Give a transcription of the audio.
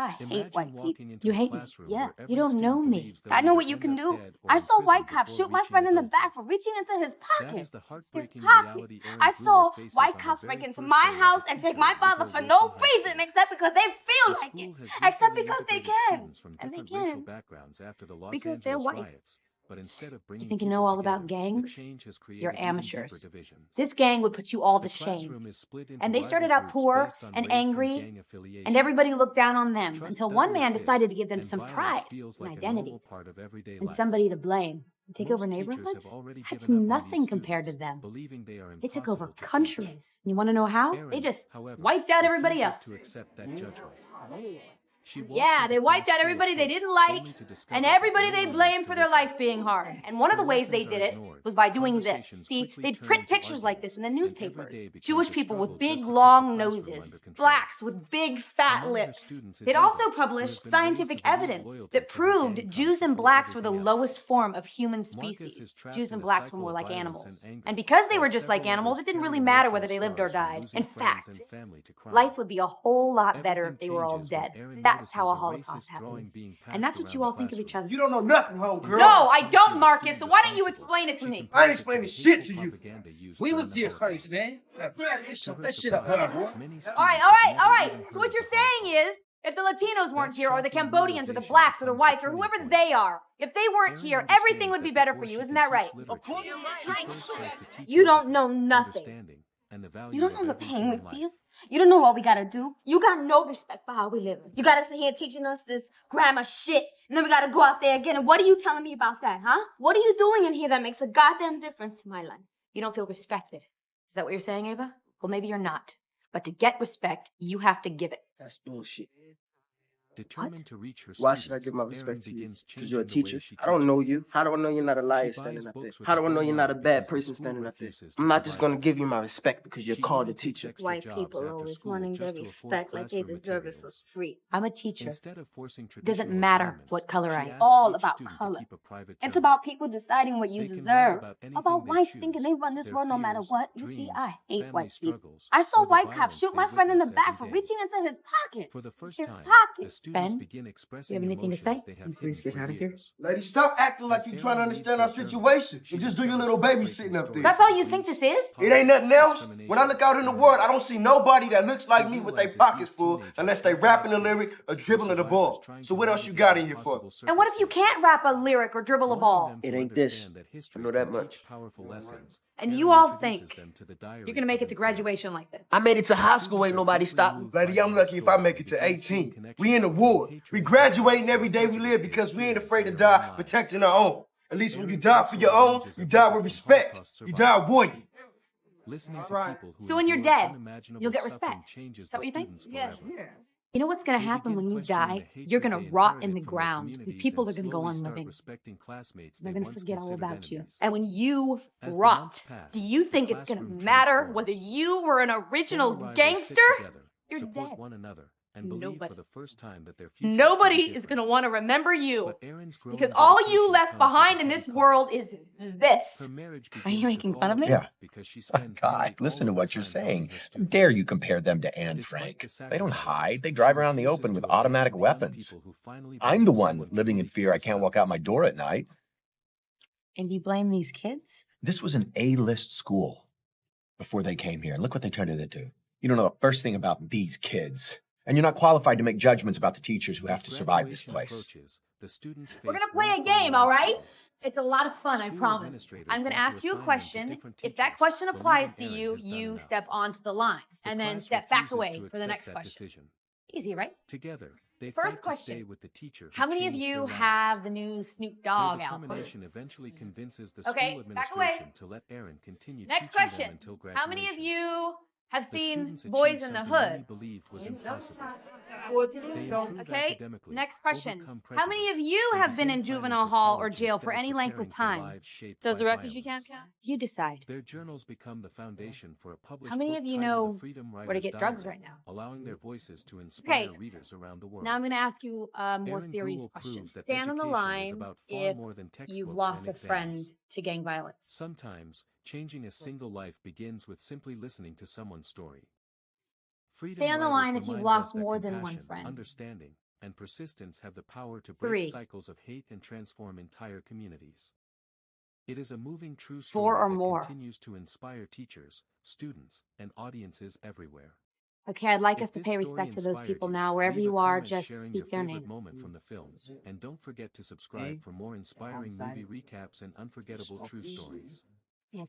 I hate white people. You hate me? Yeah, you don't know me. I know what you can do. I saw white cops shoot my friend in the back for reaching into his pocket. His pocket. I saw white cops break into my house and take my father for no reason except because they feel like it. Except because they can. And they can. Because they're white. You think you know all about gangs? You're amateurs. This gang would put you all to shame. And they started out poor and angry, and everybody looked down on them until one man decided to give them some pride and identity and somebody to blame. Take over neighborhoods? That's nothing compared to them. They took over countries. You want to know how? They just wiped out everybody else. Yeah, they wiped out everybody they didn't like and everybody they blamed for their life being hard. And one of the ways they did it was by doing this. See, they'd print pictures like this in the newspapers. Jewish people with big, long noses. Blacks with big, fat lips. They'd also published scientific evidence that proved Jews and blacks were the lowest form of human species. Jews and blacks were more like animals. And because they were just like animals, it didn't really matter whether they lived or died. In fact, life would be a whole lot better if they were all dead. That's how a Holocaust happens. And that's what you all think of each other. You don't know nothing, homegirl. No, I don't, Marcus, so why don't you explain it to me? I ain't explaining shit to you. We was here first, man. Shut that shit up, boy. All right. So what you're saying is, if the Latinos weren't here, or the Cambodians, or the blacks, or the whites, or whoever they are, if they weren't here, everything would be better for you, isn't that right? You don't know nothing. You don't know the pain we feel. You don't know what we gotta do. You got no respect for how we live. You gotta sit here teaching us this grammar shit, and then we gotta go out there again. And what are you telling me about that, huh? What are you doing in here that makes a goddamn difference to my life? You don't feel respected. Is that what you're saying, Ava? Well, maybe you're not. But to get respect, you have to give it. That's bullshit. What? Why should I give my respect to you? Because you're a teacher? I don't know you. How do I know you're not a liar standing up there? How do I know you're not a bad person standing up there? I'm not just going to give you my respect because you're called a teacher. White people always wanting their respect like they deserve it for free. I'm a teacher. It doesn't matter what color I am. All about color. It's about people deciding what you deserve. About whites thinking they run this world no matter what. You see, I hate white people. I saw white cops shoot my friend in the back for reaching into his pocket. His pocket. Ben, you have anything to say? Please get out of here. Lady, stop acting like you're trying to understand our situation and just do your little babysitting up there. That's all you think this is? It ain't nothing else. When I look out in the world, I don't see nobody that looks like me with their pockets full unless they rapping a lyric or dribbling the ball. So what else you got in here for? And what if you can't rap a lyric or dribble a ball? It ain't this. I know that much. And you all think you're gonna make it to graduation like this? I made it to high school, ain't nobody stopped me. Lady, I'm lucky if I make it to 18. We in the war. We graduating every day we live because we ain't afraid to die protecting our own. At least when you die for your own, you die with respect. You die warrior. So when you're dead, you'll get respect. Is that what you think? Yeah. You know what's going to happen when you die? You're going to rot in the ground, and people are going to go on living. They're going to forget all about you. And when you rot, do you think it's going to matter whether you were an original gangster? You're dead. Nobody is going to want to remember you because all you left behind in this world is this. Are you making fun of me? Yeah. God, listen to what you're saying. How dare you compare them to Anne Frank? They don't hide. They drive around the open with automatic weapons. I'm the one living in fear I can't walk out my door at night. And you blame these kids? This was an A-list school before they came here. And look what they turned it into. You don't know the first thing about these kids. And you're not qualified to make judgments about the teachers who have to survive this place. We're going to play a game, all right? It's a lot of fun, I promise. I'm going to ask you a question. If that question applies to you, you step onto the line and then step back away for the next question. Easy, right? First question. How many of you have the new Snoop Dogg album? Okay, back away. Next question. How many of you have seen Boys in the Hood? Okay, next question. How many of you have been in juvenile hall or jail for any length of time? Does the refugee camp count? You decide. How many of you know where to get drugs right now? Okay, now I'm going to ask you a more serious question. Stand on the line if you've lost a friend to gang violence. Sometimes, changing a single life begins with simply listening to someone's story. Stay on the line if you've lost more than one friend. Understanding, and persistence have the power to 3. break cycles of hate and transform entire communities. It is a moving true 4 story or that more. continues to inspire teachers, students, and audiences everywhere. Okay, I'd like If us to this pay story respect to those inspired people you, now. Wherever leave a you are, comment just sharing speak your their favorite name. moment from the film, and don't forget to subscribe for more inspiring movie recaps and unforgettable true stories. Yes.